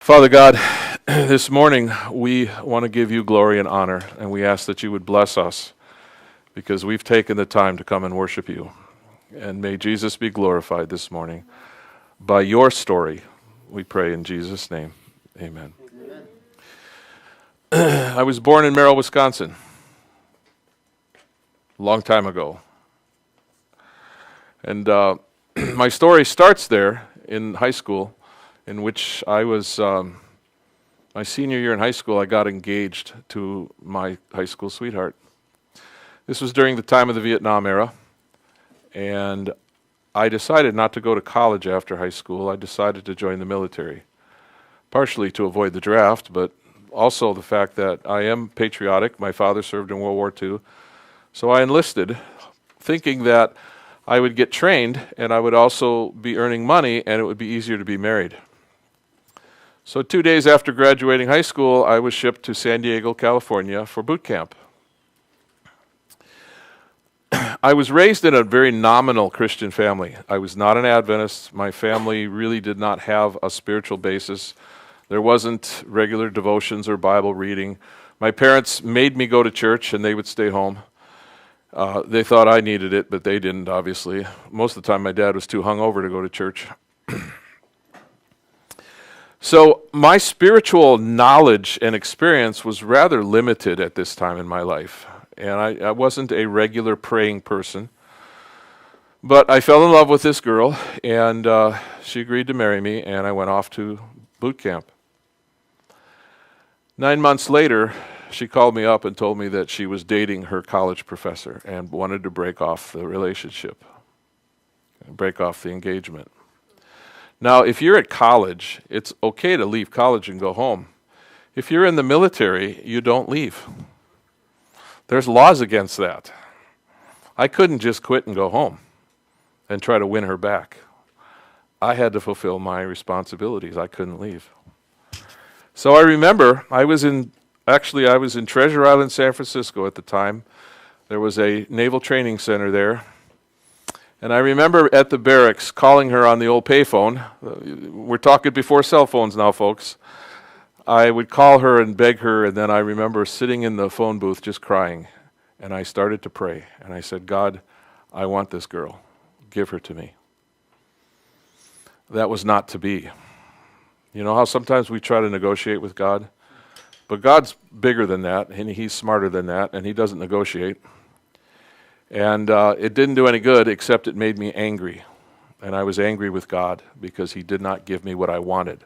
Father God, this morning we want to give you glory and honor, and we ask that you would bless us because we've taken the time to come and worship you. And may Jesus be glorified this morning by your story, we pray in Jesus' name. Amen. I was born in Merrill, Wisconsin, a long time ago. And my story starts there in high school, in which I was, my senior year in high school, I got engaged to my high school sweetheart. This was during the time of the Vietnam era, and I decided not to go to college after high school. I decided to join the military, partially to avoid the draft, but also the fact that I am patriotic. My father served in World War II, so I enlisted, thinking that I would get trained and I would also be earning money and it would be easier to be married. So 2 days after graduating high school, I was shipped to San Diego, California for boot camp. I was raised in a very nominal Christian family. I was not an Adventist. My family really did not have a spiritual basis. There wasn't regular devotions or Bible reading. My parents made me go to church and they would stay home. They thought I needed it, but they didn't, obviously. Most of the time my dad was too hungover to go to church. So my spiritual knowledge and experience was rather limited at this time in my life. And I wasn't a regular praying person. But I fell in love with this girl, and she agreed to marry me, and I went off to boot camp. 9 months later, she called me up and told me that she was dating her college professor and wanted to break off the relationship, break off the engagement. Now, if you're at college, it's okay to leave college and go home. If you're in the military, you don't leave. There's laws against that. I couldn't just quit and go home and try to win her back. I had to fulfill my responsibilities. I couldn't leave. So I remember I was in Treasure Island, San Francisco at the time. There was a naval training center there. And I remember at the barracks calling her on the old payphone. We're talking before cell phones now, folks. I would call her and beg her, and then I remember sitting in the phone booth just crying. And I started to pray. And I said, God, I want this girl. Give her to me. That was not to be. You know how sometimes we try to negotiate with God? But God's bigger than that, and He's smarter than that, and He doesn't negotiate. And it didn't do any good, except it made me angry. And I was angry with God because He did not give me what I wanted.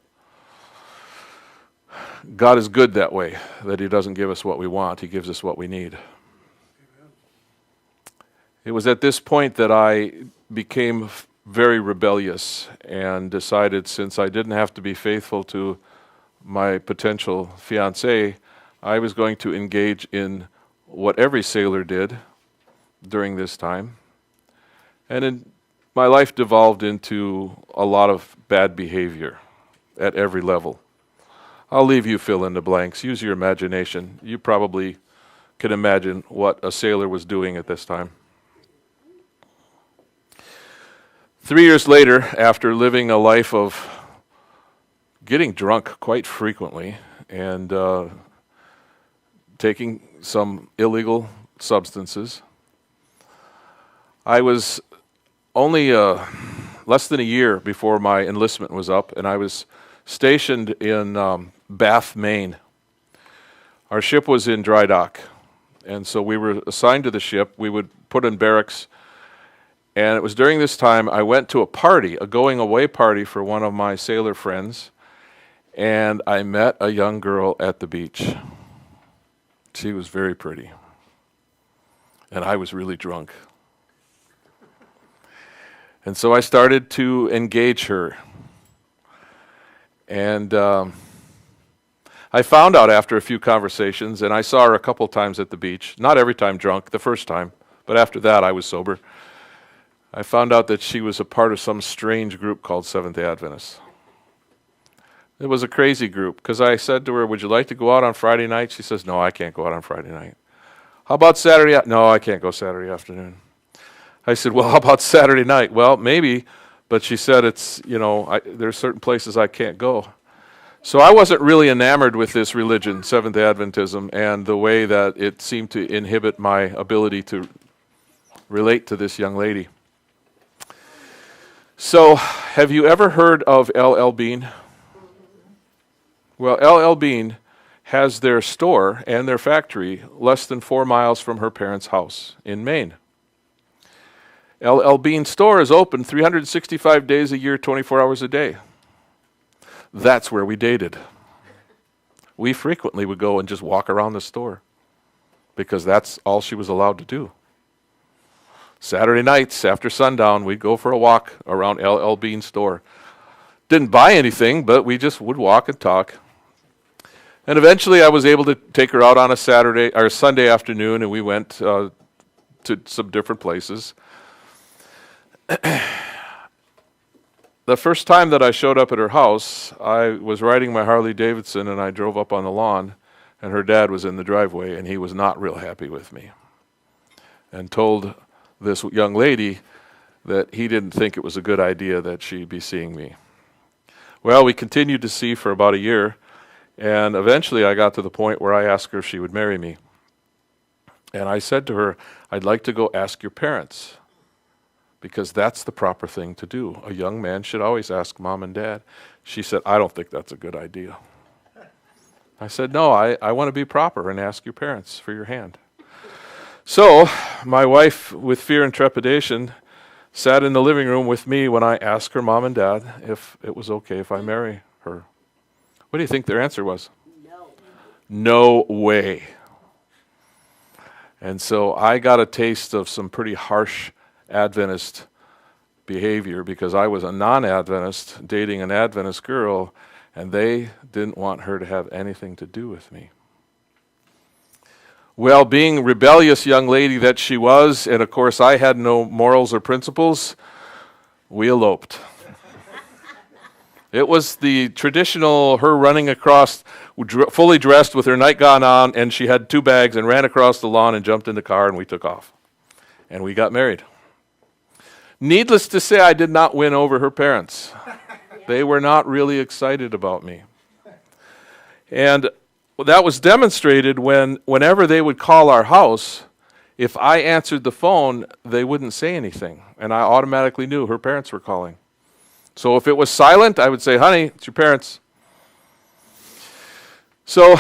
God is good that way, that He doesn't give us what we want. He gives us what we need. Amen. It was at this point that I became very rebellious and decided, since I didn't have to be faithful to my potential fiancée, I was going to engage in what every sailor did during this time. And my life devolved into a lot of bad behavior at every level. I'll leave you fill in the blanks. Use your imagination. You probably can imagine what a sailor was doing at this time. 3 years later, after living a life of getting drunk quite frequently and taking some illegal substances, I was only less than a year before my enlistment was up, and I was stationed in Bath, Maine. Our ship was in dry dock, and so we were assigned to the ship. We would put in barracks, and it was during this time I went to a party, a going-away party for one of my sailor friends, and I met a young girl at the beach. She was very pretty, and I was really drunk. And so I started to engage her. And I found out after a few conversations, and I saw her a couple times at the beach, not every time drunk, the first time, but after that I was sober. I found out that she was a part of some strange group called Seventh-day Adventists. It was a crazy group, because I said to her, would you like to go out on Friday night? She says, no, I can't go out on Friday night. How about Saturday? No, I can't go Saturday afternoon. I said, well, how about Saturday night? Well, maybe, but she said, there's certain places I can't go. So I wasn't really enamored with this religion, Seventh Adventism, and the way that it seemed to inhibit my ability to relate to this young lady. So, have you ever heard of L.L. Bean? Well, L.L. Bean has their store and their factory less than 4 miles from her parents' house in Maine. L.L. Bean's store is open 365 days a year, 24 hours a day. That's where we dated. We frequently would go and just walk around the store because that's all she was allowed to do. Saturday nights after sundown, we'd go for a walk around L.L. Bean's store. Didn't buy anything, but we just would walk and talk. And eventually I was able to take her out on a Saturday or Sunday afternoon, and we went to some different places. The first time that I showed up at her house, I was riding my Harley Davidson, and I drove up on the lawn, and her dad was in the driveway, and he was not real happy with me, and told this young lady that he didn't think it was a good idea that she be seeing me. Well, we continued to see for about a year, and eventually I got to the point where I asked her if she would marry me. And I said to her, I'd like to go ask your parents, because that's the proper thing to do. A young man should always ask mom and dad. She said, I don't think that's a good idea. I said, no, I want to be proper and ask your parents for your hand. So my wife, with fear and trepidation, sat in the living room with me when I asked her mom and dad if it was okay if I marry her. What do you think their answer was? No. No way. And so I got a taste of some pretty harsh Adventist behavior because I was a non-Adventist dating an Adventist girl, and they didn't want her to have anything to do with me. Well, being rebellious young lady that she was, and of course I had no morals or principles, we eloped. It was the traditional her running across, fully dressed with her nightgown on, and she had 2 bags and ran across the lawn and jumped in the car, and we took off. And we got married. Needless to say, I did not win over her parents. They were not really excited about me. And that was demonstrated whenever they would call our house, if I answered the phone, they wouldn't say anything. And I automatically knew her parents were calling. So if it was silent, I would say, honey, it's your parents. So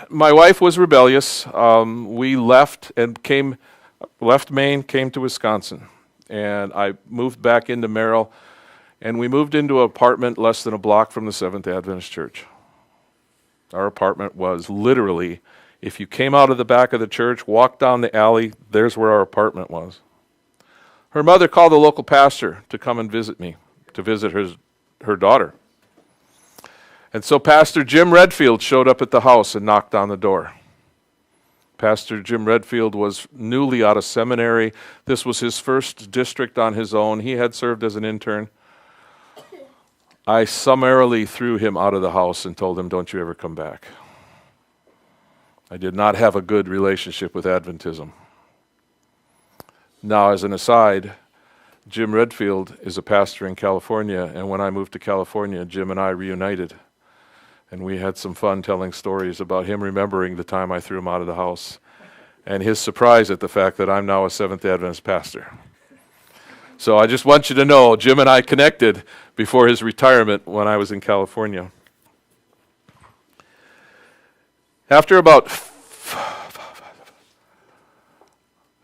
my wife was rebellious. We left Maine, came to Wisconsin. And I moved back into Merrill, and we moved into an apartment less than a block from the Seventh Adventist Church. Our apartment was literally, if you came out of the back of the church, walked down the alley, there's where our apartment was. Her mother called the local pastor to come and visit me, to visit her daughter. And so Pastor Jim Redfield showed up at the house and knocked on the door. Pastor Jim Redfield was newly out of seminary. This was his first district on his own. He had served as an intern. I summarily threw him out of the house and told him, don't you ever come back. I did not have a good relationship with Adventism. Now, as an aside, Jim Redfield is a pastor in California, and when I moved to California, Jim and I reunited. And we had some fun telling stories about him remembering the time I threw him out of the house and his surprise at the fact that I'm now a Seventh Adventist pastor. So I just want you to know, Jim and I connected before his retirement when I was in California. After about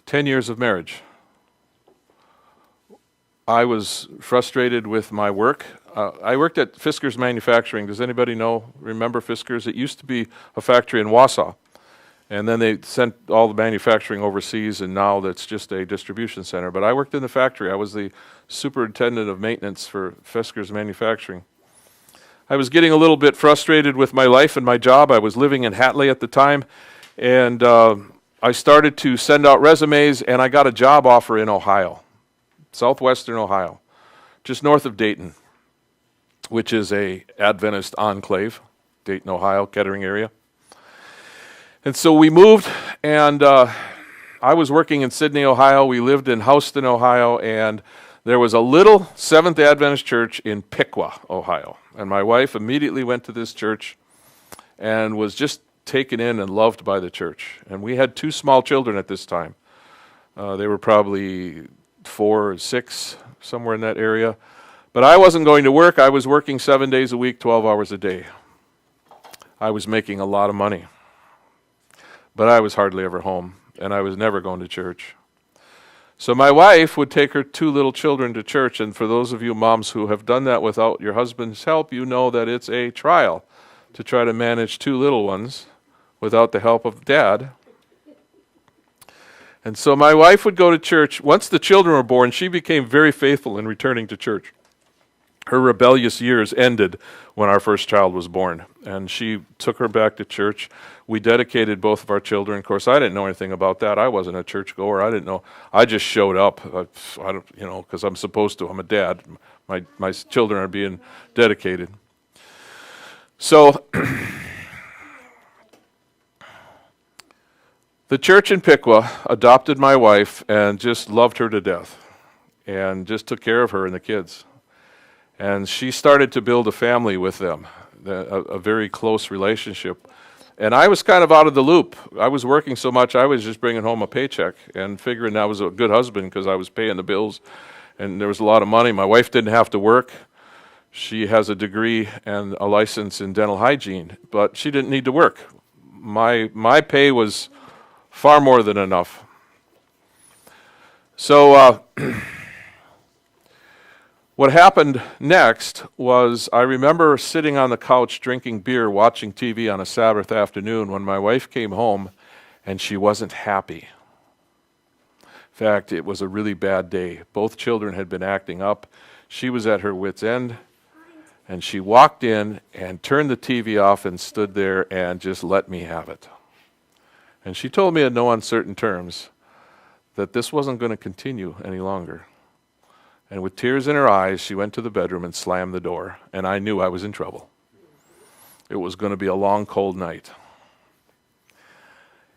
10 years of marriage, I was frustrated with my work. I worked at Fisker's Manufacturing. Does anybody remember Fisker's? It used to be a factory in Wausau. And then they sent all the manufacturing overseas, and now that's just a distribution center. But I worked in the factory. I was the superintendent of maintenance for Fisker's Manufacturing. I was getting a little bit frustrated with my life and my job. I was living in Hatley at the time, and I started to send out resumes, and I got a job offer in Ohio, southwestern Ohio, just north of Dayton, which is a Adventist enclave, Dayton, Ohio, Kettering area. And so we moved, and I was working in Sydney, Ohio. We lived in Houston, Ohio, and There was a little Seventh Adventist church in Piqua, Ohio. And my wife immediately went to this church and was just taken in and loved by the church. And we had 2 small children at this time. They were probably 4 or 6, somewhere in that area. But I wasn't going to work. I was working 7 days a week, 12 hours a day. I was making a lot of money. But I was hardly ever home, and I was never going to church. So my wife would take her 2 little children to church, and for those of you moms who have done that without your husband's help, you know that it's a trial to try to manage 2 little ones without the help of dad. And so my wife would go to church. Once the children were born, she became very faithful in returning to church. Her rebellious years ended when our first child was born, and she took her back to church. We dedicated both of our children. Of course, I didn't know anything about that. I wasn't a churchgoer. I didn't know. I just showed up. I don't, because I'm supposed to. I'm a dad. My children are being dedicated. So the church in Piqua adopted my wife and just loved her to death, and just took care of her and the kids. And she started to build a family with them, a very close relationship. And I was kind of out of the loop. I was working so much, I was just bringing home a paycheck and figuring I was a good husband because I was paying the bills and there was a lot of money. My wife didn't have to work. She has a degree and a license in dental hygiene, but she didn't need to work. My pay was far more than enough. So what happened next was I remember sitting on the couch drinking beer, watching TV on a Sabbath afternoon when my wife came home and she wasn't happy. In fact, it was a really bad day. Both children had been acting up. She was at her wit's end, and she walked in and turned the TV off and stood there and just let me have it. And she told me in no uncertain terms that this wasn't going to continue any longer. And with tears in her eyes, she went to the bedroom and slammed the door. And I knew I was in trouble. It was going to be a long, cold night.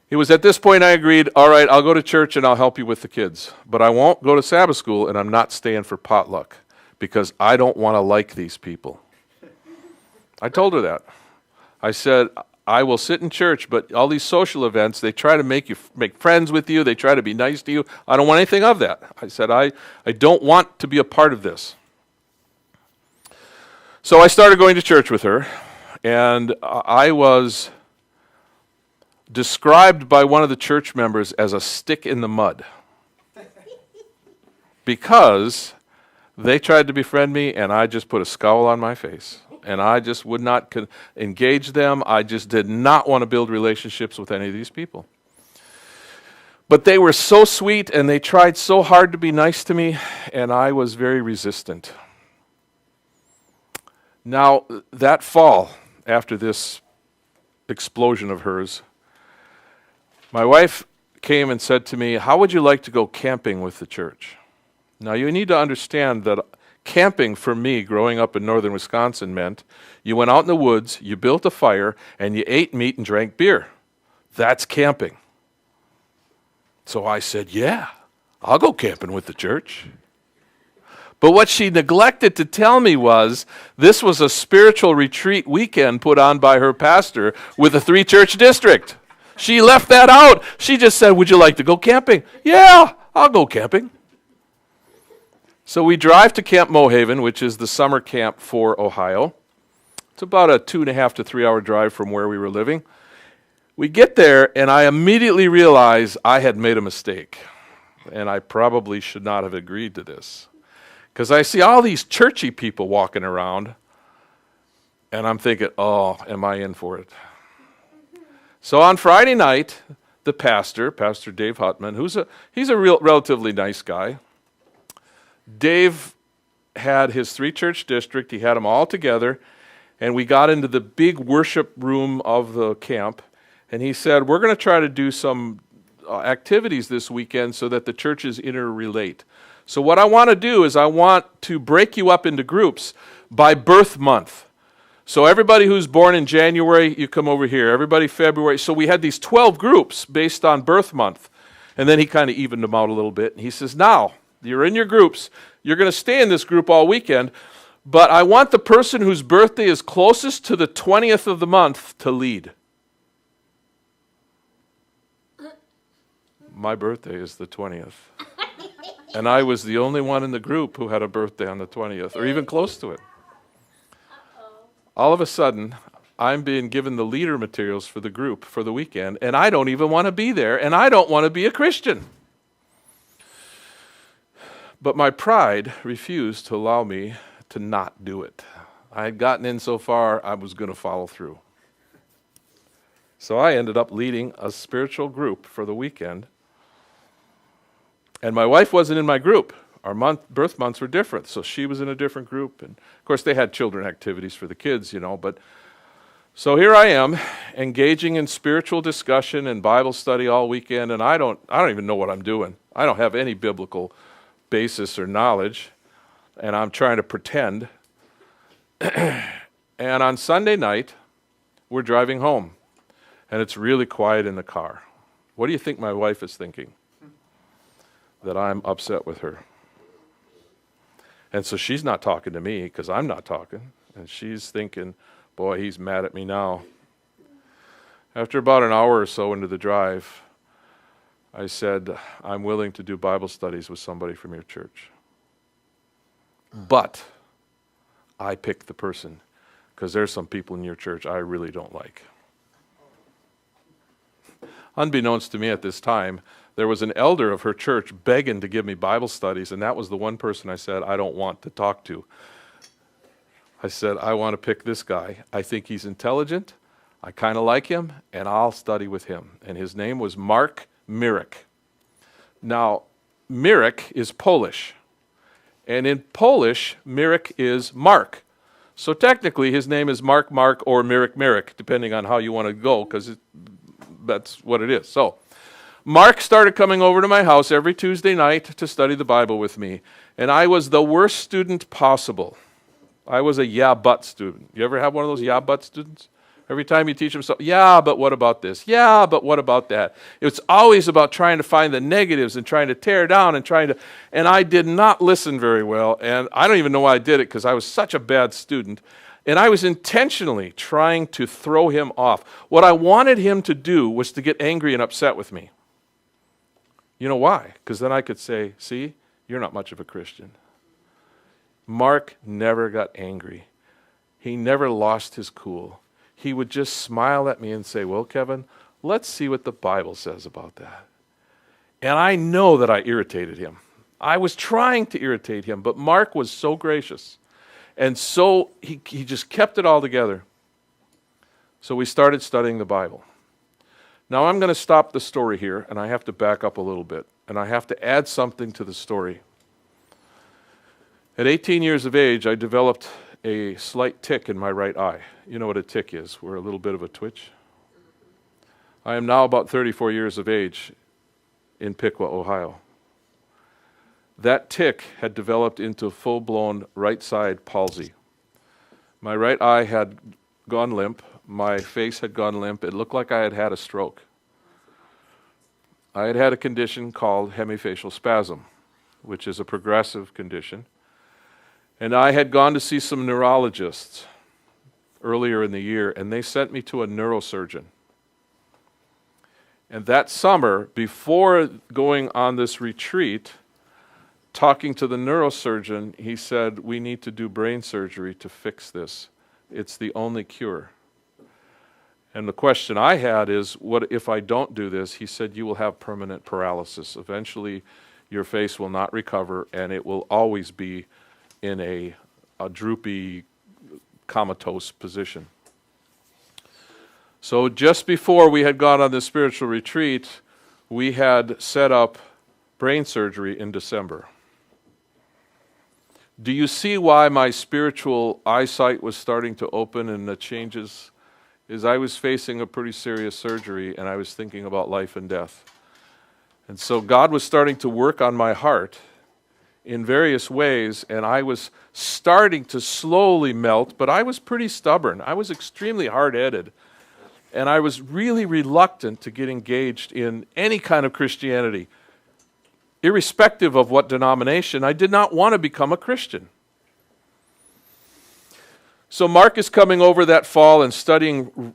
It was at this point I agreed, all right, I'll go to church and I'll help you with the kids. But I won't go to Sabbath school and I'm not staying for potluck because I don't want to like these people. I told her that. I said, I will sit in church, but all these social events, they try to make friends with you. They try to be nice to you. I don't want anything of that. I said, I don't want to be a part of this. So I started going to church with her, and I was described by one of the church members as a stick in the mud because they tried to befriend me, and I just put a scowl on my face. And I just would not engage them. I just did not want to build relationships with any of these people. But they were so sweet, and they tried so hard to be nice to me, and I was very resistant. Now, that fall, after this explosion of hers, my wife came and said to me, how would you like to go camping with the church? Now, you need to understand that camping for me growing up in northern Wisconsin meant you went out in the woods, you built a fire, and you ate meat and drank beer. That's camping. So I said, yeah, I'll go camping with the church. But what she neglected to tell me was this was a spiritual retreat weekend put on by her pastor with a 3-church district. She left that out. She just said, would you like to go camping? Yeah, I'll go camping. So we drive to Camp Mohaven, which is the summer camp for Ohio. It's about a 2.5 to 3 hour drive from where we were living. We get there, and I immediately realize I had made a mistake, and I probably should not have agreed to this. Because I see all these churchy people walking around, and I'm thinking, oh, am I in for it? So on Friday night, the pastor, Pastor Dave Hutman, he's a relatively nice guy. Dave had his 3-church district. He had them all together, and we got into the big worship room of the camp, and he said, we're going to try to do some activities this weekend so that the churches interrelate. So what I want to do is I want to break you up into groups by birth month. So everybody who's born in January, you come over here. Everybody February. So we had these 12 groups based on birth month, and then he kind of evened them out a little bit, and he says, now, you're in your groups. You're going to stay in this group all weekend, but I want the person whose birthday is closest to the 20th of the month to lead. My birthday is the 20th. And I was the only one in the group who had a birthday on the 20th, or even close to it. All of a sudden, I'm being given the leader materials for the group for the weekend, and I don't even want to be there, and I don't want to be a Christian. But my pride refused to allow me to not do it. I had gotten in so far, I was going to follow through. So I ended up leading a spiritual group for the weekend. And my wife wasn't in my group. Our birth months were different, so she was in a different group. And of course, they had children activities for the kids, but so here I am, engaging in spiritual discussion and Bible study all weekend, and I don't even know what I'm doing. I don't have any biblical basis or knowledge, and I'm trying to pretend. And on Sunday night, we're driving home, and it's really quiet in the car. What do you think my wife is thinking? That I'm upset with her. And so she's not talking to me because I'm not talking, and she's thinking, boy, he's mad at me now. After about an hour or so into the drive, I said, I'm willing to do Bible studies with somebody from your church. But I picked the person because there's some people in your church I really don't like. Unbeknownst to me at this time, there was an elder of her church begging to give me Bible studies, and that was the one person I said I don't want to talk to. I said, I want to pick this guy. I think he's intelligent. I kind of like him, and I'll study with him. And his name was Mark Mirek. Now, Mirek is Polish. And in Polish, Mirek is Mark. So technically, his name is Mark or Mirek, depending on how you want to go, because that's what it is. So Mark started coming over to my house every Tuesday night to study the Bible with me. And I was the worst student possible. I was a yeah, but student. You ever have one of those yeah, but students? Every time you teach them something, yeah, but what about this? Yeah, but what about that? It's always about trying to find the negatives and trying to tear down and I did not listen very well. And I don't even know why I did it because I was such a bad student. And I was intentionally trying to throw him off. What I wanted him to do was to get angry and upset with me. You know why? Because then I could say, see, you're not much of a Christian. Mark never got angry. He never lost his cool. He would just smile at me and say, well, Kevin, let's see what the Bible says about that. And I know that I irritated him. I was trying to irritate him, but Mark was so gracious. And so he just kept it all together. So we started studying the Bible. Now I'm going to stop the story here, and I have to back up a little bit, and I have to add something to the story. At 18 years of age, I developed a slight tick in my right eye. You know what a tick is. We're a little bit of a twitch. I am now about 34 years of age in Piqua, Ohio. That tick had developed into full-blown right side palsy. My right eye had gone limp. My face had gone limp. It looked like I had had a stroke. I had had a condition called hemifacial spasm, which is a progressive condition. And I had gone to see some neurologists earlier in the year, and they sent me to a neurosurgeon. And that summer, before going on this retreat, talking to the neurosurgeon, he said, we need to do brain surgery to fix this. It's the only cure. And the question I had is, what if I don't do this? He said, you will have permanent paralysis. Eventually, your face will not recover, and it will always be in a droopy, comatose position. So just before we had gone on this spiritual retreat, we had set up brain surgery in December. Do you see why my spiritual eyesight was starting to open and the changes? Is I was facing a pretty serious surgery, and I was thinking about life and death. And so God was starting to work on my heart in various ways, and I was starting to slowly melt, but I was pretty stubborn. I was extremely hard-headed, and I was really reluctant to get engaged in any kind of Christianity. irrespective of what denomination, I did not want to become a Christian. So Mark is coming over that fall and studying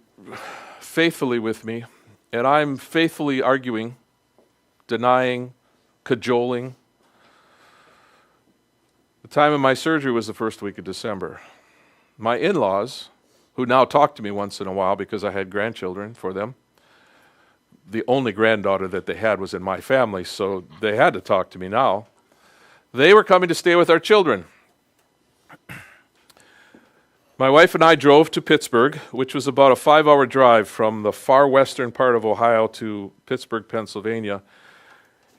faithfully with me, and I'm faithfully arguing, denying, cajoling. The time of my surgery was the first week of December. My in-laws, who now talk to me once in a while because I had grandchildren for them, the only granddaughter that they had was in my family, so they had to talk to me now. They were coming to stay with our children. My wife and I drove to Pittsburgh, which was about a 5-hour drive from the far western part of Ohio to Pittsburgh, Pennsylvania.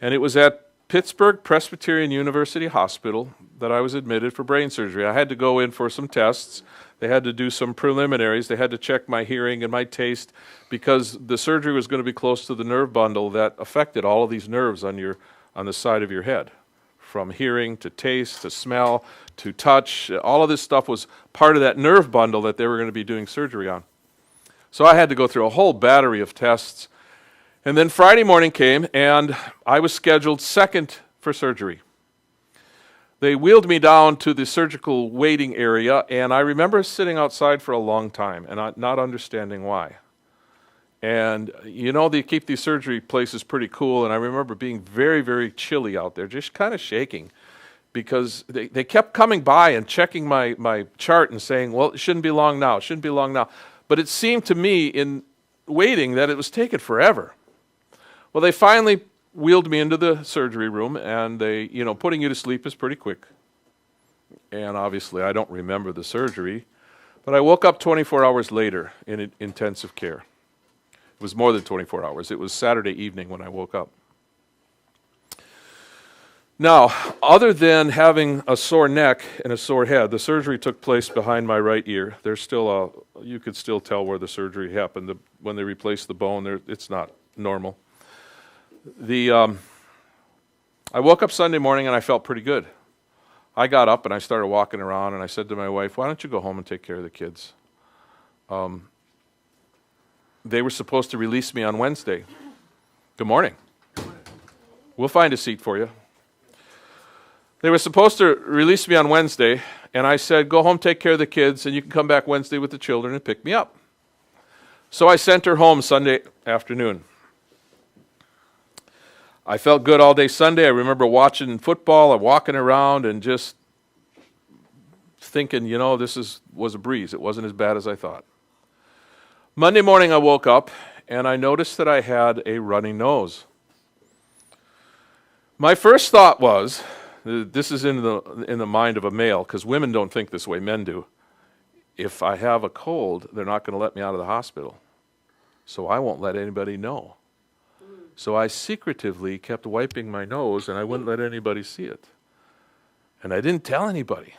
And it was at Pittsburgh Presbyterian University Hospital that I was admitted for brain surgery. I had to go in for some tests. They had to do some preliminaries. They had to check my hearing and my taste because the surgery was going to be close to the nerve bundle that affected all of these nerves on the side of your head. From hearing to taste to smell to touch, all of this stuff was part of that nerve bundle that they were going to be doing surgery on. So I had to go through a whole battery of tests. And then Friday morning came, and I was scheduled second for surgery. They wheeled me down to the surgical waiting area, and I remember sitting outside for a long time and not understanding why. And they keep these surgery places pretty cool, and I remember being very, very chilly out there, just kind of shaking, because they kept coming by and checking my chart and saying, well, it shouldn't be long now, it shouldn't be long now. But it seemed to me in waiting that it was taking forever. Well, they finally wheeled me into the surgery room, and they, putting you to sleep is pretty quick. And obviously I don't remember the surgery, but I woke up 24 hours later in intensive care. It was more than 24 hours. It was Saturday evening when I woke up. Now, other than having a sore neck and a sore head, the surgery took place behind my right ear. There's still you could still tell where the surgery happened. When they replaced the bone, it's not normal. I woke up Sunday morning and I felt pretty good. I got up and I started walking around, and I said to my wife, why don't you go home and take care of the kids? They were supposed to release me on Wednesday. Good morning. We'll find a seat for you. They were supposed to release me on Wednesday, and I said, go home, take care of the kids, and you can come back Wednesday with the children and pick me up. So I sent her home Sunday afternoon. I felt good all day Sunday. I remember watching football and walking around and just thinking, this was a breeze. It wasn't as bad as I thought. Monday morning I woke up and I noticed that I had a runny nose. My first thought was, this is in the mind of a male, because women don't think this way, men do. If I have a cold, they're not going to let me out of the hospital. So I won't let anybody know. So I secretively kept wiping my nose, and I wouldn't let anybody see it. And I didn't tell anybody.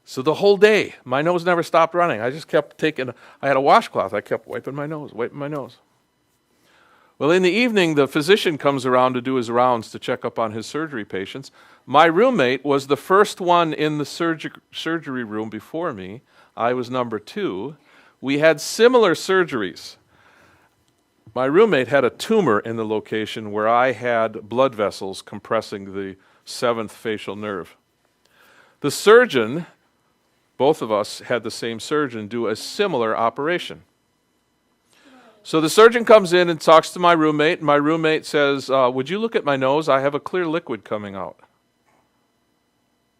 So the whole day, my nose never stopped running. I just kept I had a washcloth. I kept wiping my nose. Well, in the evening, the physician comes around to do his rounds to check up on his surgery patients. My roommate was the first one in the surgery room before me. I was number 2. We had similar surgeries. My roommate had a tumor in the location where I had blood vessels compressing the 7th facial nerve. The surgeon, both of us had the same surgeon do a similar operation. So the surgeon comes in and talks to my roommate, and my roommate says, would you look at my nose? I have a clear liquid coming out.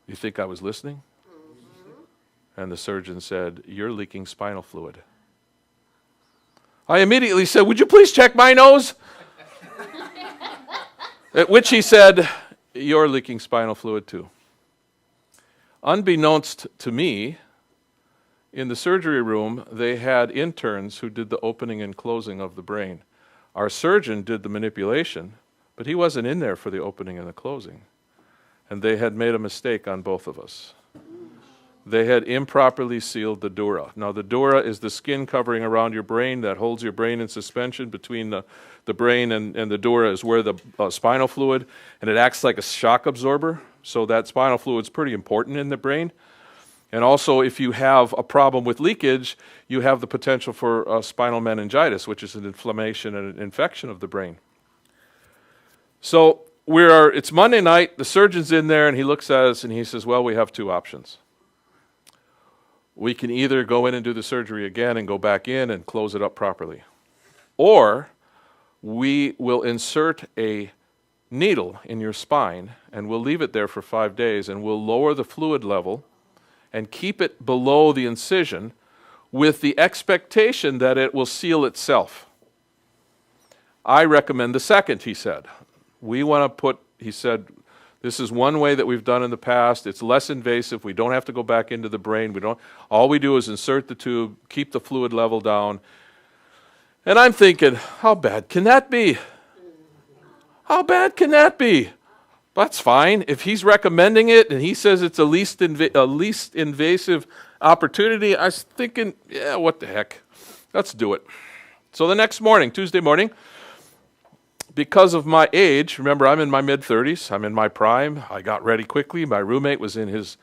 You think I was listening? Mm-hmm. And the surgeon said, you're leaking spinal fluid. I immediately said, would you please check my nose? At which he said, you're leaking spinal fluid too. Unbeknownst to me, in the surgery room, they had interns who did the opening and closing of the brain. Our surgeon did the manipulation, but he wasn't in there for the opening and the closing. And they had made a mistake on both of us. They had improperly sealed the dura. Now, the dura is the skin covering around your brain that holds your brain in suspension. Between the brain and the dura is where the spinal fluid, and it acts like a shock absorber. So that spinal fluid is pretty important in the brain. And also, if you have a problem with leakage, you have the potential for spinal meningitis, which is an inflammation and an infection of the brain. So it's Monday night, the surgeon's in there, and he looks at us and he says, well, we have two options. We can either go in and do the surgery again and go back in and close it up properly. Or we will insert a needle in your spine and we'll leave it there for 5 days and we'll lower the fluid level and keep it below the incision with the expectation that it will seal itself. I recommend the second, he said. He said, this is one way that we've done in the past. It's less invasive. We don't have to go back into the brain. All we do is insert the tube, keep the fluid level down. And I'm thinking, how bad can that be? How bad can that be? That's fine. If he's recommending it and he says it's a least invasive opportunity, I was thinking, yeah, what the heck? Let's do it. So the next morning, Tuesday morning, because of my age, remember I'm in my mid-30s, I'm in my prime, I got ready quickly. My roommate was in his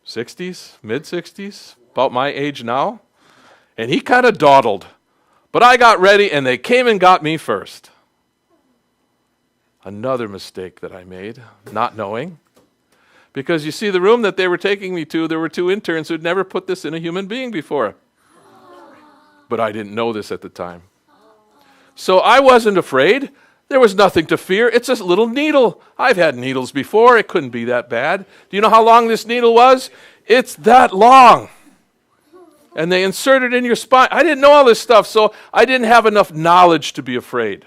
60s, mid-60s, about my age now, and he kind of dawdled. But I got ready and they came and got me first. Another mistake that I made, not knowing. Because you see, the room that they were taking me to, there were two interns who had never put this in a human being before. But I didn't know this at the time. So I wasn't afraid. There was nothing to fear. It's a little needle. I've had needles before. It couldn't be that bad. Do you know how long this needle was? It's that long. And they insert it in your spine. I didn't know all this stuff, so I didn't have enough knowledge to be afraid.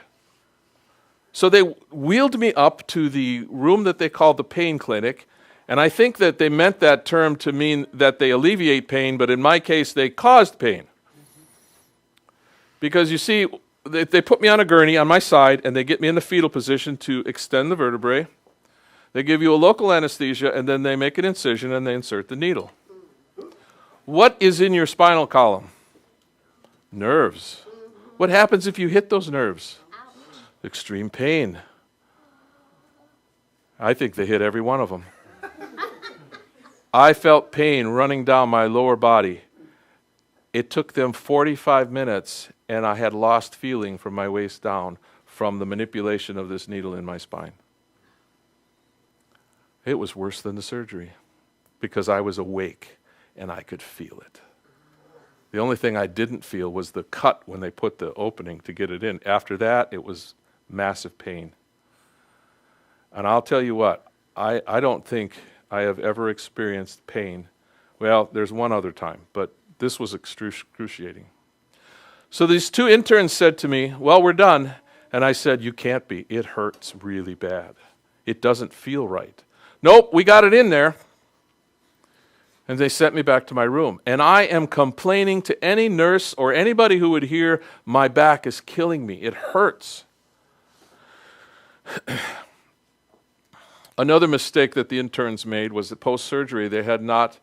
So they wheeled me up to the room that they called the pain clinic, and I think that they meant that term to mean that they alleviate pain, but in my case, they caused pain. Because you see, they put me on a gurney on my side, and they get me in the fetal position to extend the vertebrae. They give you a local anesthesia, and then they make an incision, and they insert the needle. What is in your spinal column? Nerves. What happens if you hit those nerves? Extreme pain. I think they hit every one of them. I felt pain running down my lower body. It took them 45 minutes, and I had lost feeling from my waist down from the manipulation of this needle in my spine. It was worse than the surgery because I was awake and I could feel it. The only thing I didn't feel was the cut when they put the opening to get it in. After that, it was massive pain. And I'll tell you what, I don't think I have ever experienced pain. Well, there's one other time, but this was excruciating. So these two interns said to me, well, we're done. And I said, you can't be. It hurts really bad. It doesn't feel right. Nope, we got it in there. And they sent me back to my room. And I am complaining to any nurse or anybody who would hear, my back is killing me. It hurts. Another mistake that the interns made was that post-surgery they had not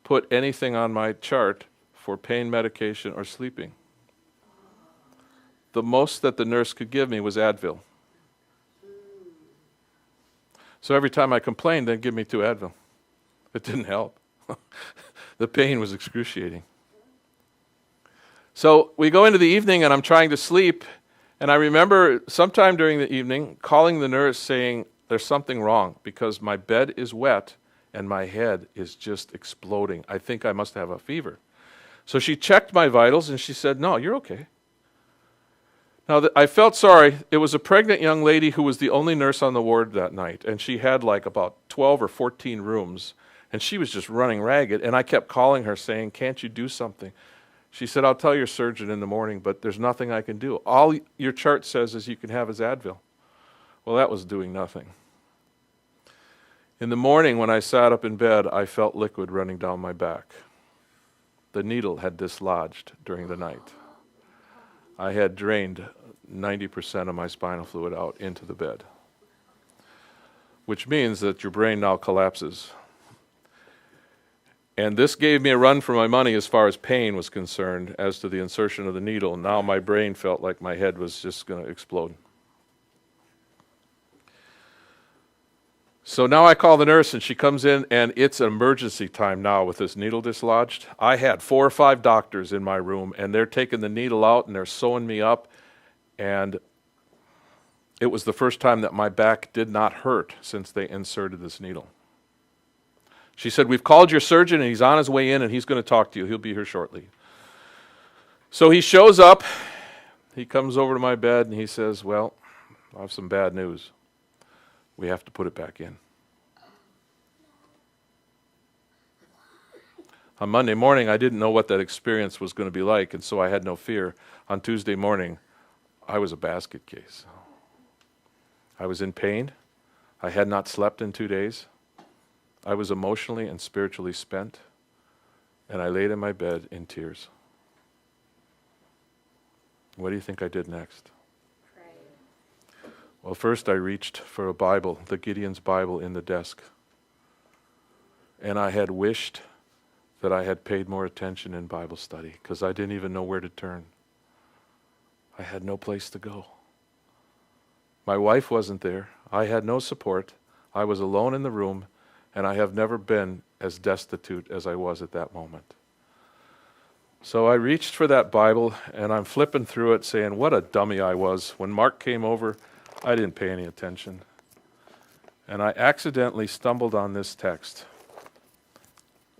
put anything on my chart for pain medication or sleeping. The most that the nurse could give me was Advil. So every time I complained, they'd give me 2 Advil. It didn't help. The pain was excruciating. So we go into the evening and I'm trying to sleep, and I remember sometime during the evening calling the nurse saying, there's something wrong because my bed is wet and my head is just exploding. I think I must have a fever. So she checked my vitals and she said, no, you're okay. Now, I felt sorry. It was a pregnant young lady who was the only nurse on the ward that night, and she had like about 12 or 14 rooms, and she was just running ragged, and I kept calling her saying, can't you do something? She said, I'll tell your surgeon in the morning, but there's nothing I can do. All your chart says is you can have is Advil. Well, that was doing nothing. In the morning, when I sat up in bed, I felt liquid running down my back. The needle had dislodged during the night. I had drained 90% of my spinal fluid out into the bed, which means that your brain now collapses. And this gave me a run for my money as far as pain was concerned as to the insertion of the needle. Now my brain felt like my head was just going to explode. So now I call the nurse and she comes in, and it's emergency time now with this needle dislodged. I had 4 or 5 doctors in my room, and they're taking the needle out and they're sewing me up, and it was the first time that my back did not hurt since they inserted this needle. She said, "We've called your surgeon and he's on his way in and he's going to talk to you. He'll be here shortly." So he shows up, he comes over to my bed and he says, "Well, I have some bad news. We have to put it back in." On Monday morning, I didn't know what that experience was going to be like, and so I had no fear. On Tuesday morning, I was a basket case. I was in pain. I had not slept in 2 days. I was emotionally and spiritually spent, and I laid in my bed in tears. What do you think I did next? Pray. Well, first I reached for a Bible, the Gideon's Bible in the desk, and I had wished that I had paid more attention in Bible study because I didn't even know where to turn. I had no place to go. My wife wasn't there. I had no support. I was alone in the room, and I have never been as destitute as I was at that moment. So I reached for that Bible, and I'm flipping through it saying, what a dummy I was. When Mark came over, I didn't pay any attention. And I accidentally stumbled on this text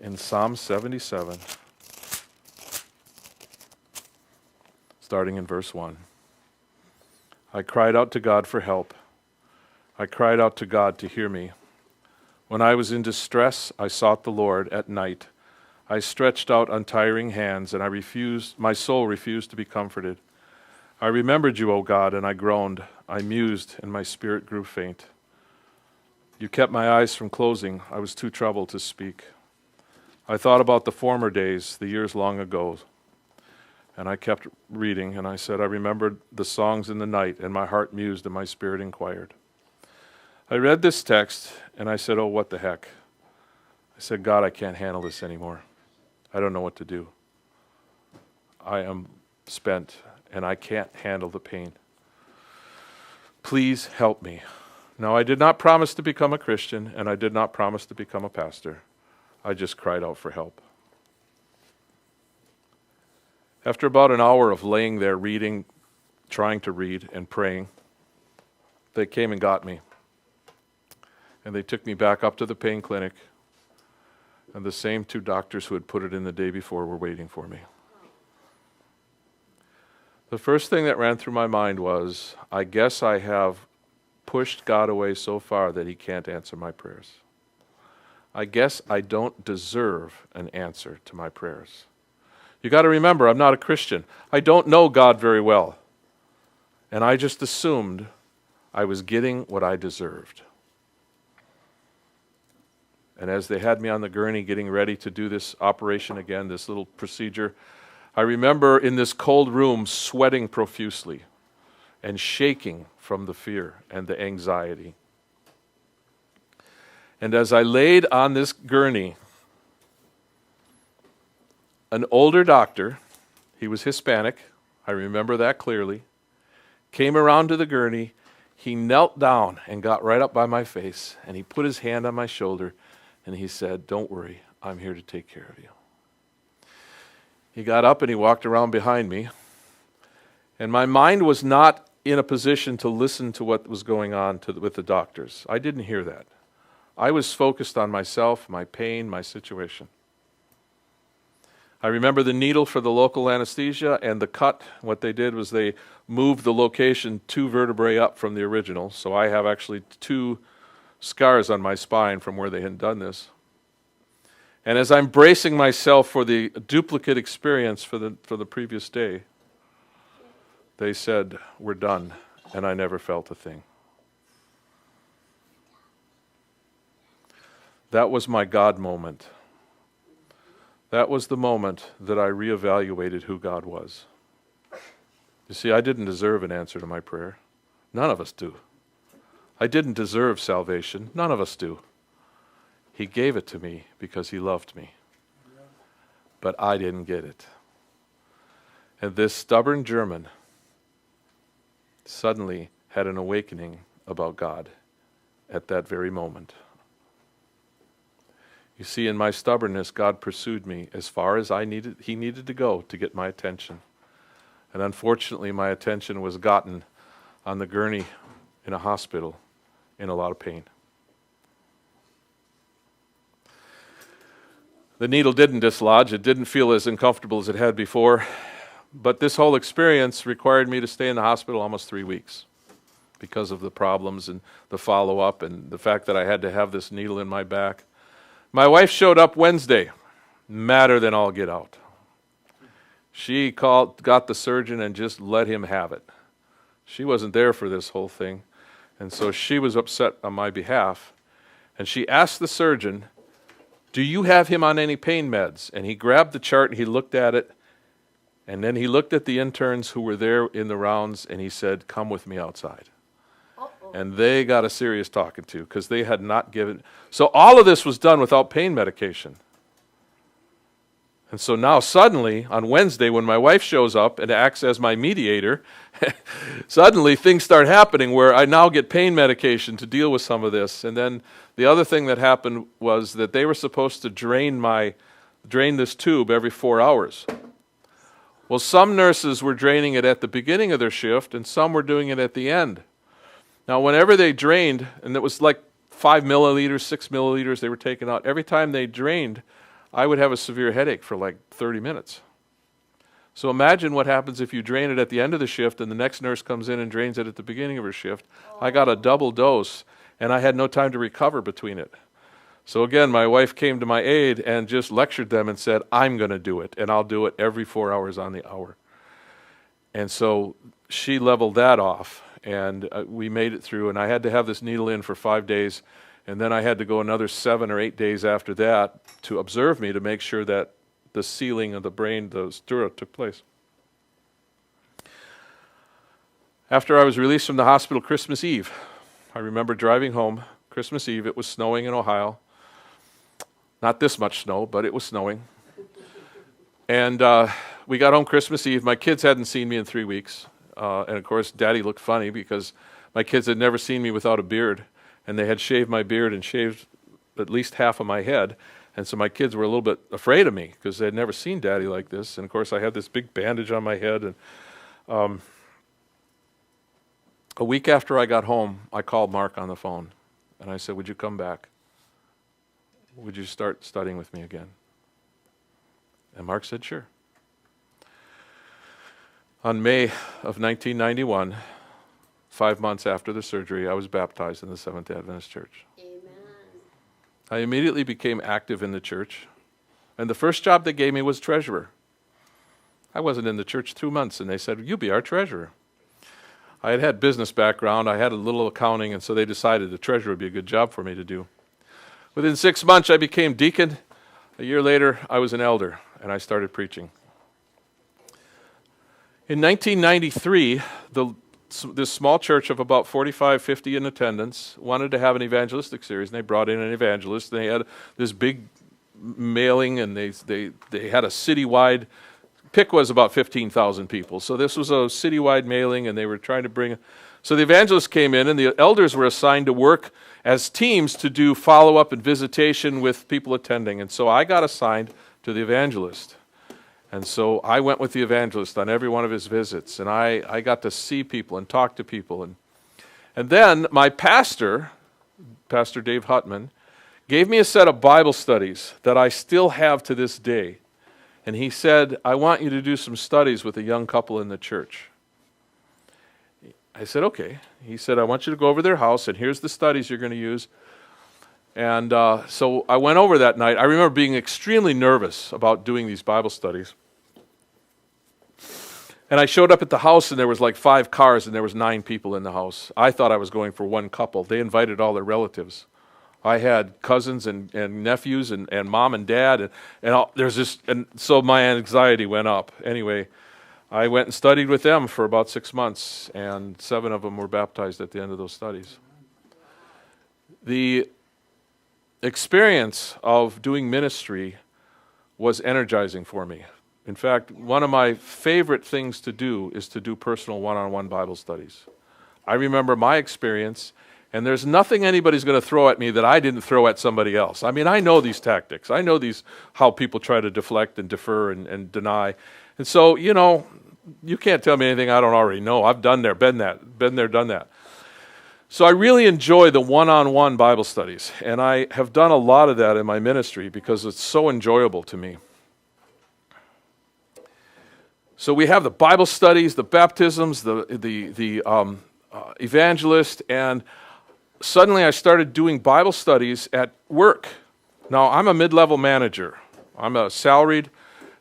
in Psalm 77, starting in verse 1. I cried out to God for help. I cried out to God to hear me. When I was in distress, I sought the Lord at night. I stretched out untiring hands, and my soul refused to be comforted. I remembered you, O God, and I groaned. I mused, and my spirit grew faint. You kept my eyes from closing. I was too troubled to speak. I thought about the former days, the years long ago. And I kept reading, and I said, I remembered the songs in the night, and my heart mused, and my spirit inquired. I read this text, and I said, oh, what the heck? I said, God, I can't handle this anymore. I don't know what to do. I am spent, and I can't handle the pain. Please help me. Now, I did not promise to become a Christian, and I did not promise to become a pastor. I just cried out for help. After about an hour of laying there reading, trying to read and praying, they came and got me. And they took me back up to the pain clinic, and the same two doctors who had put it in the day before were waiting for me. The first thing that ran through my mind was, I guess I have pushed God away so far that he can't answer my prayers. I guess I don't deserve an answer to my prayers. You got to remember, I'm not a Christian. I don't know God very well. And I just assumed I was getting what I deserved. And as they had me on the gurney getting ready to do this operation again, this little procedure, I remember in this cold room sweating profusely and shaking from the fear and the anxiety. And as I laid on this gurney, an older doctor, he was Hispanic, I remember that clearly, came around to the gurney. He knelt down and got right up by my face, and he put his hand on my shoulder, and he said, don't worry, I'm here to take care of you. He got up and he walked around behind me, and my mind was not in a position to listen to what was going on with the doctors. I didn't hear that. I was focused on myself, my pain, my situation. I remember the needle for the local anesthesia and the cut. What they did was they moved the location 2 vertebrae up from the original, so I have actually 2 scars on my spine from where they had done this. And as I'm bracing myself for the duplicate experience for the previous day, they said, we're done, and I never felt a thing. That was my God moment. That was the moment that I reevaluated who God was. You see, I didn't deserve an answer to my prayer. None of us do. I didn't deserve salvation. None of us do. He gave it to me because he loved me. But I didn't get it. And this stubborn German suddenly had an awakening about God at that very moment. You see, in my stubbornness, God pursued me as far as he needed to go to get my attention. And unfortunately, my attention was gotten on the gurney in a hospital in a lot of pain. The needle didn't dislodge. It didn't feel as uncomfortable as it had before. But this whole experience required me to stay in the hospital almost 3 weeks because of the problems and the follow-up and the fact that I had to have this needle in my back. My wife showed up Wednesday, madder than all get out. She got the surgeon and just let him have it. She wasn't there for this whole thing, and so she was upset on my behalf. And she asked the surgeon, "Do you have him on any pain meds?" And he grabbed the chart and he looked at it, and then he looked at the interns who were there in the rounds, and he said, "Come with me outside." And they got a serious talking to because they had not given. So all of this was done without pain medication. And so now suddenly, on Wednesday, when my wife shows up and acts as my mediator, suddenly things start happening where I now get pain medication to deal with some of this. And then the other thing that happened was that they were supposed to drain this tube every 4 hours. Well, some nurses were draining it at the beginning of their shift, and some were doing it at the end. Now, whenever they drained, and it was like 5 milliliters, 6 milliliters they were taking out, every time they drained, I would have a severe headache for like 30 minutes. So imagine what happens if you drain it at the end of the shift and the next nurse comes in and drains it at the beginning of her shift. I got a double dose, and I had no time to recover between it. So again, my wife came to my aid and just lectured them and said, "I'm going to do it, and I'll do it every 4 hours on the hour." And so she leveled that off, and we made it through, and I had to have this needle in for 5 days. And then I had to go another 7 or 8 days after that to observe me to make sure that the sealing of the brain, the stura, took place. After I was released from the hospital Christmas Eve, I remember driving home Christmas Eve. It was snowing in Ohio. Not this much snow, but it was snowing. And we got home Christmas Eve. My kids hadn't seen me in 3 weeks. And of course, Daddy looked funny because my kids had never seen me without a beard. And they had shaved my beard and shaved at least half of my head. And so my kids were a little bit afraid of me because they had never seen Daddy like this. And of course, I had this big bandage on my head. And a week after I got home, I called Mark on the phone. And I said, "Would you come back? Would you start studying with me again?" And Mark said, "Sure." On May of 1991, 5 months after the surgery, I was baptized in the Seventh-day Adventist Church. Amen. I immediately became active in the church, and the first job they gave me was treasurer. I wasn't in the church 2 months, and they said, "You'll be our treasurer." I had business background, I had a little accounting, and so they decided the treasurer would be a good job for me to do. Within 6 months, I became deacon. A year later, I was an elder, and I started preaching. In 1993, this small church of about 45, 50 in attendance wanted to have an evangelistic series, and they brought in an evangelist. They had this big mailing, and they had a citywide. PIC was about 15,000 people, so this was a citywide mailing, and they were trying to bring. So the evangelist came in, and the elders were assigned to work as teams to do follow-up and visitation with people attending, and so I got assigned to the evangelist. And so I went with the evangelist on every one of his visits, and I got to see people and talk to people. And then my pastor, Pastor Dave Hutman, gave me a set of Bible studies that I still have to this day. And he said, "I want you to do some studies with a young couple in the church." I said, "Okay." He said, "I want you to go over to their house, and here's the studies you're going to use." And so I went over that night. I remember being extremely nervous about doing these Bible studies. And I showed up at the house, and there was like 5 cars, and there was 9 people in the house. I thought I was going for one couple. They invited all their relatives. I had cousins and nephews and mom and dad, and so my anxiety went up. Anyway, I went and studied with them for about 6 months, and 7 of them were baptized at the end of those studies. The experience of doing ministry was energizing for me. In fact, one of my favorite things to do is to do personal one-on-one Bible studies. I remember my experience, and there's nothing anybody's going to throw at me that I didn't throw at somebody else. I mean, I know these tactics. I know how people try to deflect and defer and deny. And so, you can't tell me anything I don't already know. I've done there, been there, done that. So I really enjoy the one-on-one Bible studies, and I have done a lot of that in my ministry because it's so enjoyable to me. So we have the Bible studies, the baptisms, the evangelist, and suddenly I started doing Bible studies at work. Now, I'm a mid-level manager. I'm a salaried,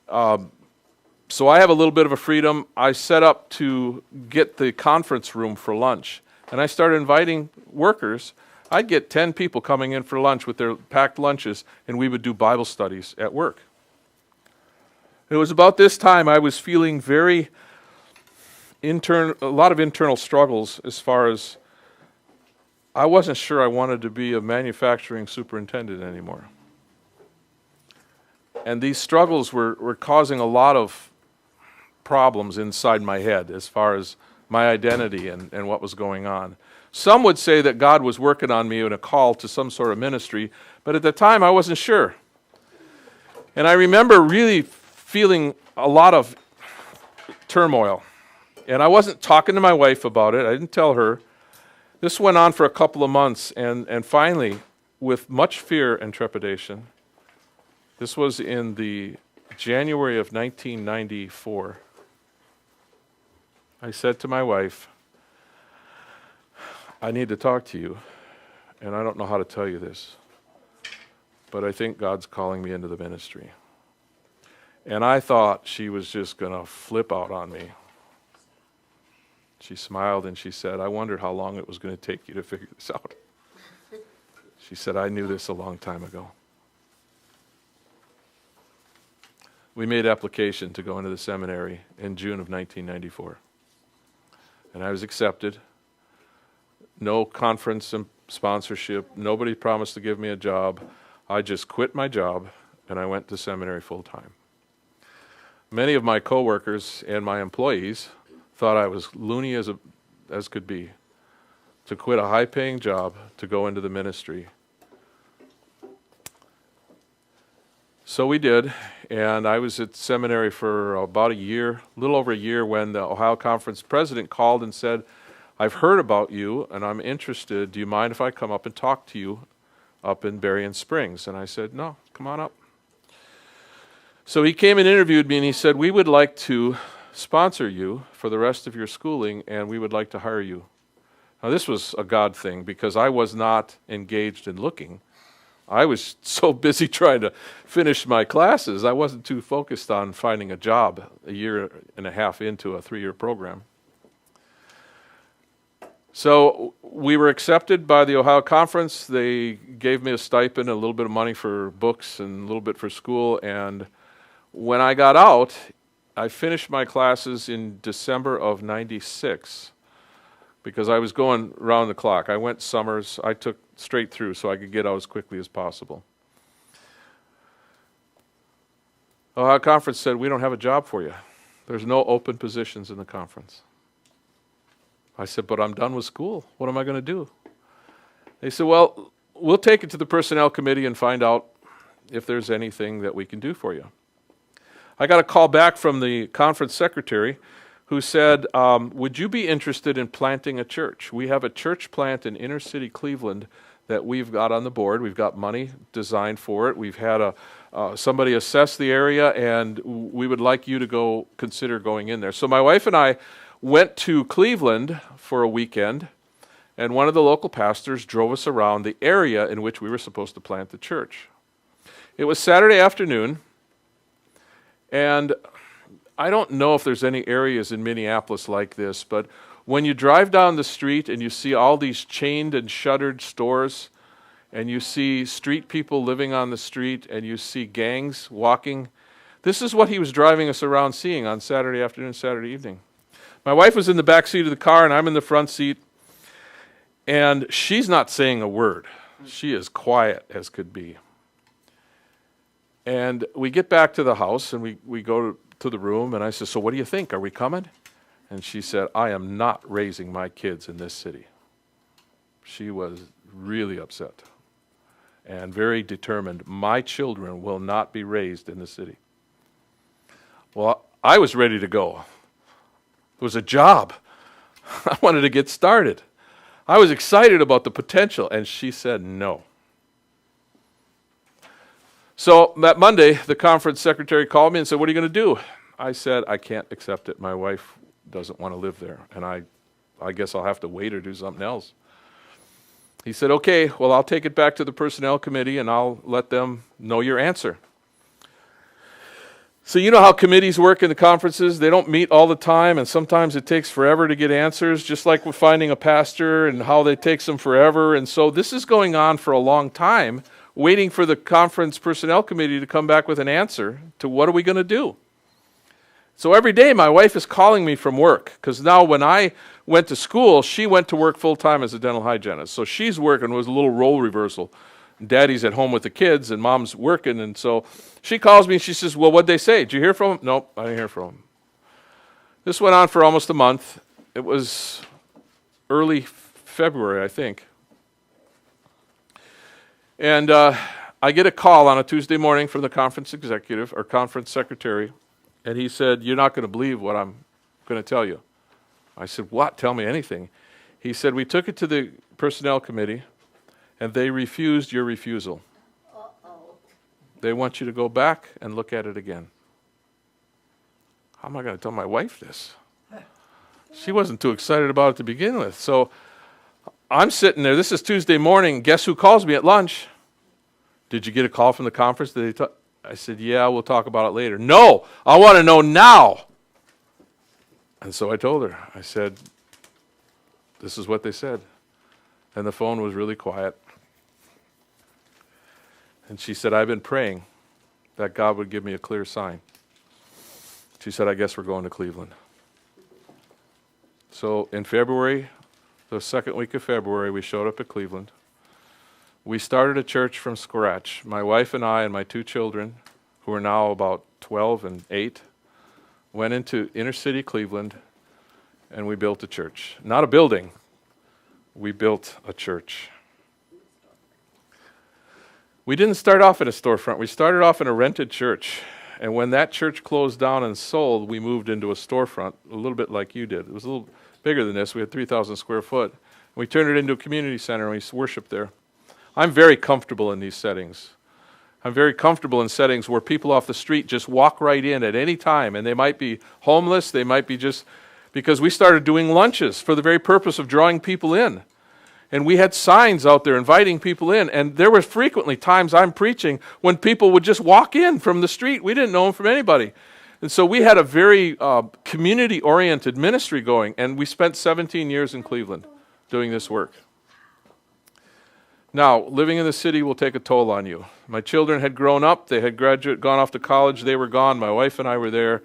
so I have a little bit of a freedom. I set up to get the conference room for lunch, and I started inviting workers. I'd get 10 people coming in for lunch with their packed lunches, and we would do Bible studies at work. It was about this time I was feeling a lot of internal struggles as far as I wasn't sure I wanted to be a manufacturing superintendent anymore. And these struggles were causing a lot of problems inside my head as far as my identity and what was going on. Some would say that God was working on me in a call to some sort of ministry, but at the time I wasn't sure. And I remember really feeling a lot of turmoil. And I wasn't talking to my wife about it. I didn't tell her. This went on for a couple of months, and finally, with much fear and trepidation, this was in the January of 1994, I said to my wife, I need to talk to you, and I don't know how to tell you this, but I think God's calling me into the ministry. And I thought she was just going to flip out on me. She smiled and she said, I wondered how long it was going to take you to figure this out. She said, I knew this a long time ago. We made application to go into the seminary in June of 1994. And I was accepted. No conference and sponsorship. Nobody promised to give me a job. I just quit my job and I went to seminary full time. Many of my coworkers and my employees thought I was loony as could be to quit a high-paying job to go into the ministry. So we did, and I was at seminary for about a year, a little over a year, when the Ohio Conference president called and said, I've heard about you and I'm interested. Do you mind if I come up and talk to you up in Berrien Springs? And I said, no, come on up. So he came and interviewed me, and he said, we would like to sponsor you for the rest of your schooling, and we would like to hire you. Now, this was a God thing because I was not engaged in looking. I was so busy trying to finish my classes, I wasn't too focused on finding a job a year and a half into a 3-year program. So we were accepted by the Ohio Conference. They gave me a stipend, a little bit of money for books and a little bit for school, and when I got out, I finished my classes in December of 96 because I was going round the clock. I went summers. I took straight through so I could get out as quickly as possible. Ohio Conference said, we don't have a job for you. There's no open positions in the conference. I said, but I'm done with school. What am I going to do? They said, well, we'll take it to the personnel committee and find out if there's anything that we can do for you. I got a call back from the conference secretary who said, would you be interested in planting a church? We have a church plant in inner city Cleveland that we've got on the board. We've got money designed for it. We've had somebody assess the area, and we would like you to consider going in there. So my wife and I went to Cleveland for a weekend, and one of the local pastors drove us around the area in which we were supposed to plant the church. It was Saturday afternoon, and I don't know if there's any areas in Minneapolis like this, but when you drive down the street and you see all these chained and shuttered stores, and you see street people living on the street, and you see gangs walking, this is what he was driving us around seeing on Saturday afternoon, Saturday evening. My wife was in the back seat of the car, and I'm in the front seat, and she's not saying a word. She is quiet as could be. And we get back to the house, and we go to the room, and I said, so what do you think? Are we coming? And she said, I am not raising my kids in this city. She was really upset and very determined. My children will not be raised in the city. Well, I was ready to go. It was a job. I wanted to get started. I was excited about the potential, and she said no. So that Monday, the conference secretary called me and said, what are you going to do? I said, I can't accept it. My wife doesn't want to live there, and I guess I'll have to wait or do something else. He said, okay, well, I'll take it back to the personnel committee, and I'll let them know your answer. So you know how committees work in the conferences? They don't meet all the time, and sometimes it takes forever to get answers, just like with finding a pastor and how it takes them forever. And so this is going on for a long time, waiting for the conference personnel committee to come back with an answer to what are we going to do. So every day my wife is calling me from work, because now when I went to school, she went to work full-time as a dental hygienist. So she's working, it was a little role reversal. Daddy's at home with the kids and mom's working, and so she calls me and she says, well, what'd they say? Did you hear from them? Nope, I didn't hear from them. This went on for almost a month. It was early February, I think. And I get a call on a Tuesday morning from the conference executive or conference secretary, and he said, you're not going to believe what I'm going to tell you. I said, what? Tell me anything. He said, we took it to the personnel committee, and they refused your refusal. Uh-oh. They want you to go back and look at it again. How am I going to tell my wife this? She wasn't too excited about it to begin with. So I'm sitting there. This is Tuesday morning. Guess who calls me at lunch? Did you get a call from the conference? I said, yeah, we'll talk about it later. No, I want to know now. And so I told her. I said, this is what they said. And the phone was really quiet. And she said, I've been praying that God would give me a clear sign. She said, I guess we're going to Cleveland. So in February, the second week of February, we showed up at Cleveland. We started a church from scratch. My wife and I and my two children, who are now about 12 and 8, went into inner city Cleveland, and we built a church. Not a building. We built a church. We didn't start off in a storefront. We started off in a rented church. And when that church closed down and sold, we moved into a storefront, a little bit like you did. It was a little bigger than this. We had 3,000 square foot. We turned it into a community center, and we worshiped there. I'm very comfortable in these settings. I'm very comfortable in settings where people off the street just walk right in at any time, and they might be homeless, they might be just, because we started doing lunches for the very purpose of drawing people in. And we had signs out there inviting people in, and there were frequently times I'm preaching when people would just walk in from the street. We didn't know them from anybody. And so we had a very community-oriented ministry going, and we spent 17 years in Cleveland doing this work. Now, living in the city will take a toll on you. My children had grown up. They had gone off to college. They were gone. My wife and I were there.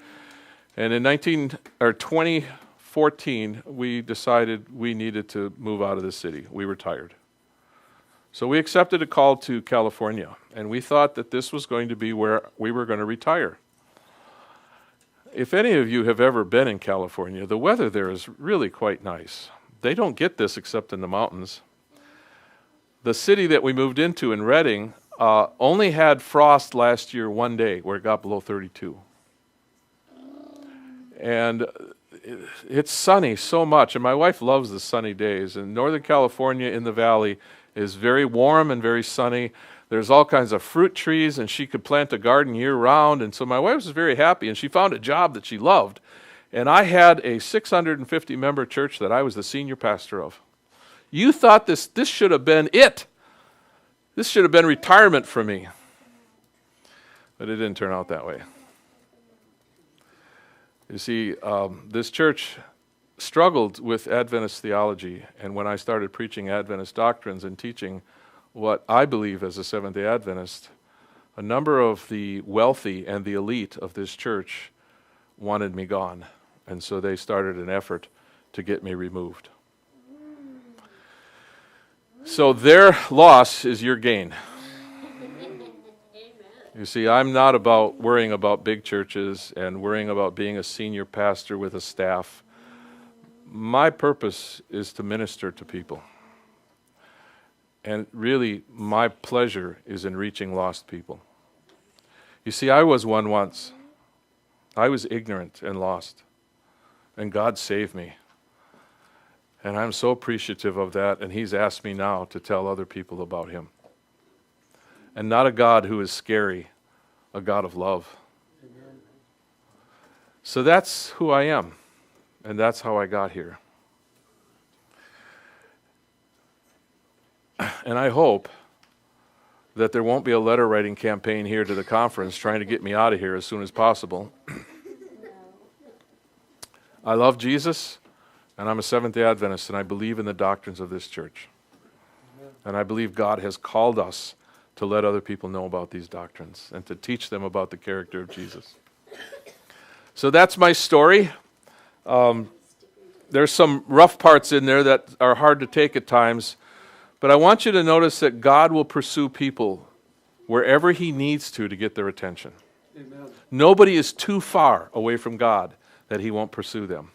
And in 2014, we decided we needed to move out of the city. We were tired. So we accepted a call to California, and we thought that this was going to be where we were going to retire. If any of you have ever been in California, the weather there is really quite nice. They don't get this except in the mountains. The city that we moved into in Redding only had frost last year one day where it got below 32. And it's sunny so much, and my wife loves the sunny days. And Northern California in the valley is very warm and very sunny. There's all kinds of fruit trees, and she could plant a garden year-round. And so my wife was very happy, and she found a job that she loved. And I had a 650-member church that I was the senior pastor of. You thought this should have been it. This should have been retirement for me. But it didn't turn out that way. You see, this church struggled with Adventist theology, and when I started preaching Adventist doctrines and teaching what I believe as a Seventh-day Adventist, a number of the wealthy and the elite of this church wanted me gone, and so they started an effort to get me removed. So their loss is your gain. You see, I'm not about worrying about big churches and worrying about being a senior pastor with a staff. My purpose is to minister to people. And really, my pleasure is in reaching lost people. You see, I was one once. I was ignorant and lost. And God saved me. And I'm so appreciative of that, and he's asked me now to tell other people about him. And not a God who is scary, a God of love. Amen. So that's who I am, and that's how I got here. And I hope that there won't be a letter writing campaign here to the conference trying to get me out of here as soon as possible. I love Jesus, and I'm a Seventh-day Adventist, and I believe in the doctrines of this church. Amen. And I believe God has called us to let other people know about these doctrines and to teach them about the character of Jesus. So that's my story. There's some rough parts in there that are hard to take at times, but I want you to notice that God will pursue people wherever he needs to get their attention. Amen. Nobody is too far away from God that he won't pursue them.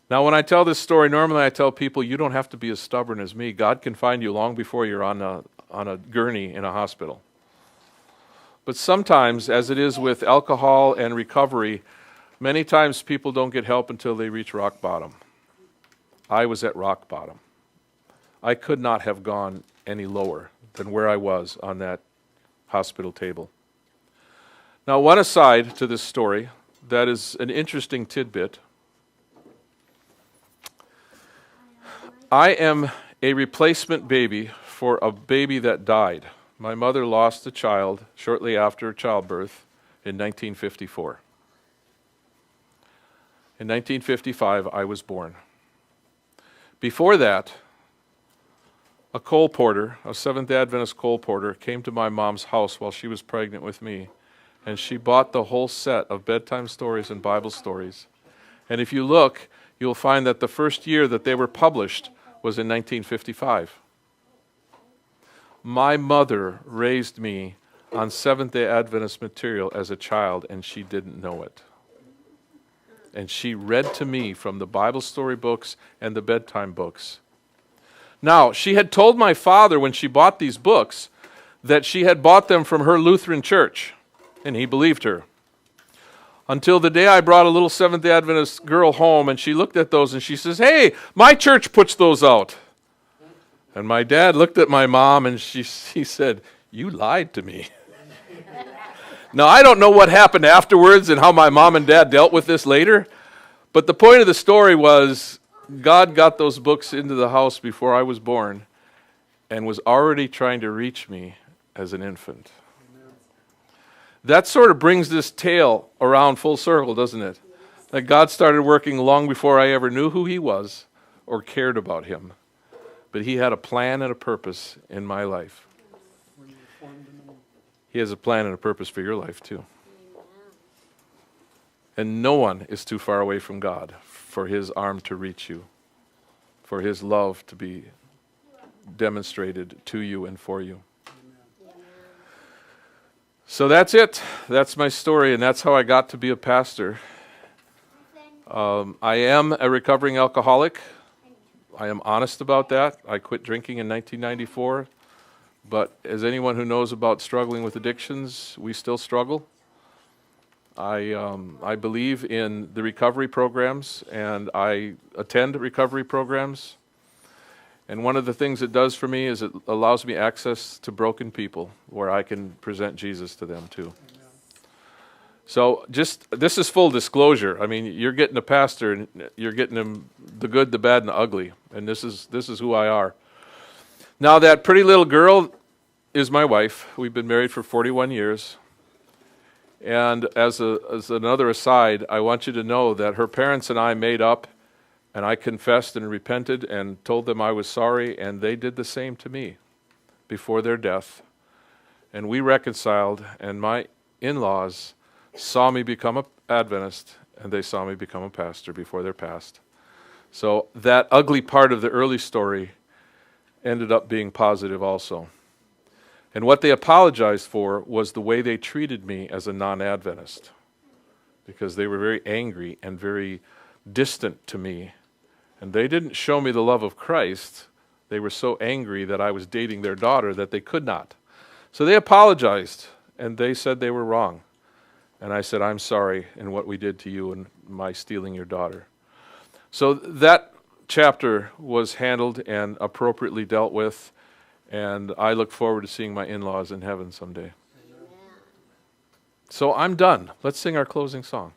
Now, when I tell this story, normally I tell people, you don't have to be as stubborn as me. God can find you long before you're on a gurney in a hospital. But sometimes, as it is with alcohol and recovery, many times people don't get help until they reach rock bottom. I was at rock bottom. I could not have gone any lower than where I was on that hospital table. Now, one aside to this story that is an interesting tidbit. I am a replacement baby for a baby that died. My mother lost a child shortly after childbirth in 1954. In 1955, I was born. Before that, a coal porter, a Seventh-day Adventist coal porter, came to my mom's house while she was pregnant with me, and she bought the whole set of bedtime stories and Bible stories. And if you look, you'll find that the first year that they were published was in 1955. My mother raised me on Seventh-day Adventist material as a child, and she didn't know it. And she read to me from the Bible story books and the bedtime books. Now, she had told my father when she bought these books that she had bought them from her Lutheran church, and he believed her. Until the day I brought a little Seventh-day Adventist girl home, and she looked at those and she says, "Hey, my church puts those out." And my dad looked at my mom and he said, "You lied to me." Now, I don't know what happened afterwards and how my mom and dad dealt with this later, but the point of the story was God got those books into the house before I was born and was already trying to reach me as an infant. That sort of brings this tale around full circle, doesn't it? That God started working long before I ever knew who he was or cared about him. But he had a plan and a purpose in my life. He has a plan and a purpose for your life too. And no one is too far away from God for his arm to reach you, for his love to be demonstrated to you and for you. So that's it. That's my story, and that's how I got to be a pastor. I am a recovering alcoholic. I am honest about that. I quit drinking in 1994. But as anyone who knows about struggling with addictions, we still struggle. I believe in the recovery programs, and I attend recovery programs. And one of the things it does for me is it allows me access to broken people where I can present Jesus to them too. So this is full disclosure. I mean, you're getting a pastor, and you're getting him the good, the bad, and the ugly. And this is who I are. Now, that pretty little girl is my wife. We've been married for 41 years. And as another aside, I want you to know that her parents and I made up, and I confessed and repented and told them I was sorry, and they did the same to me before their death. And we reconciled, and my in-laws saw me become an Adventist, and they saw me become a pastor before their passed. So that ugly part of the early story ended up being positive also. And what they apologized for was the way they treated me as a non-Adventist, because they were very angry and very distant to me. And they didn't show me the love of Christ. They were so angry that I was dating their daughter that they could not. So they apologized, and they said they were wrong. And I said, "I'm sorry in what we did to you and my stealing your daughter." So that chapter was handled and appropriately dealt with, and I look forward to seeing my in-laws in heaven someday. So I'm done. Let's sing our closing song.